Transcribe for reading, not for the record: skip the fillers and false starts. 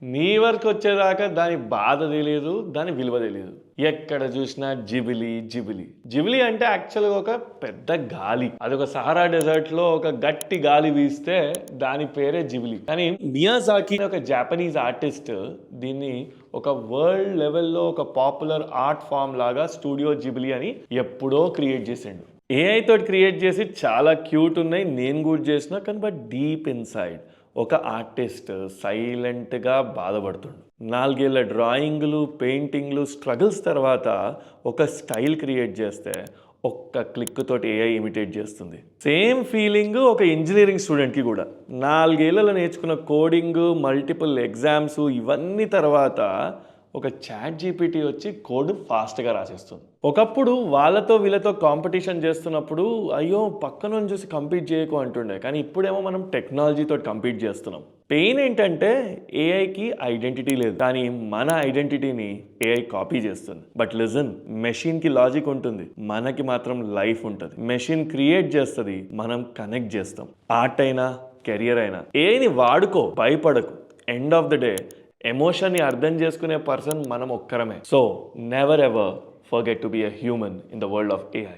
మీ వరకు వచ్చేదాకా దాని బాధ తెలియదు, దాని విలువ తెలియదు. ఎక్కడ చూసినా జిబిలి జిబిలి జిబిలి అంటే యాక్చువల్గా ఒక పెద్ద గాలి. అదొక సహారా డెజర్ట్ లో ఒక గట్టి గాలి వీస్తే దాని పేరే జిబిలి. కానీ మియాజాకి ఒక జాపనీస్ ఆర్టిస్ట్ దీన్ని ఒక వరల్డ్ లెవెల్లో ఒక పాపులర్ ఆర్ట్ ఫామ్ లాగా స్టూడియో జిబిలి అని ఎప్పుడో క్రియేట్ చేసిండు. ఏఐ తోటి క్రియేట్ చేసి చాలా క్యూట్ ఉన్నాయి, నేను కూడా చేసిన. కానీ బట్ డీప్ ఇన్సైడ్ ఒక ఆర్టిస్ట్ సైలెంట్గా బాధపడుతుండు. 4 ఏళ్ల డ్రాయింగ్లు, పెయింటింగ్లు, స్ట్రగుల్స్ తర్వాత ఒక స్టైల్ క్రియేట్ చేస్తే ఒక్క క్లిక్ తోటి ఏఐ ఇమిటేట్ చేస్తుంది. సేమ్ ఫీలింగ్ ఒక ఇంజనీరింగ్ స్టూడెంట్కి కూడా. 4 ఏళ్లలో నేర్చుకున్న కోడింగ్, మల్టిపుల్ ఎగ్జామ్స్ ఇవన్నీ తర్వాత ఒక చాట్ జీపీటీ వచ్చి కోడ్ ఫాస్ట్గా రాసేస్తుంది. ఒకప్పుడు వాళ్ళతో వీళ్ళతో కాంపిటీషన్ చేస్తున్నప్పుడు అయ్యో పక్కన చూసి కంపీట్ చేయకు అంటుండే, కానీ ఇప్పుడేమో మనం టెక్నాలజీతో కంపీట్ చేస్తున్నాం. పెయిన్ ఏంటంటే ఏఐకి ఐడెంటిటీ లేదు, కానీ మన ఐడెంటిటీని ఏఐ కాపీ చేస్తుంది. బట్ లిజన్, మెషిన్కి లాజిక్ ఉంటుంది, మనకి మాత్రం లైఫ్ ఉంటుంది. మెషిన్ క్రియేట్ చేస్తుంది, మనం కనెక్ట్ చేస్తాం. ఆర్ట్ అయినా కెరియర్ అయినా ఏఐని వాడుకో, భయపడకు. ఎండ్ ఆఫ్ ద డే ఎమోషన్ని అర్థం చేసుకునే పర్సన్ మనం ఒక్కరమే. So never ever forget to be a human in the world of AI.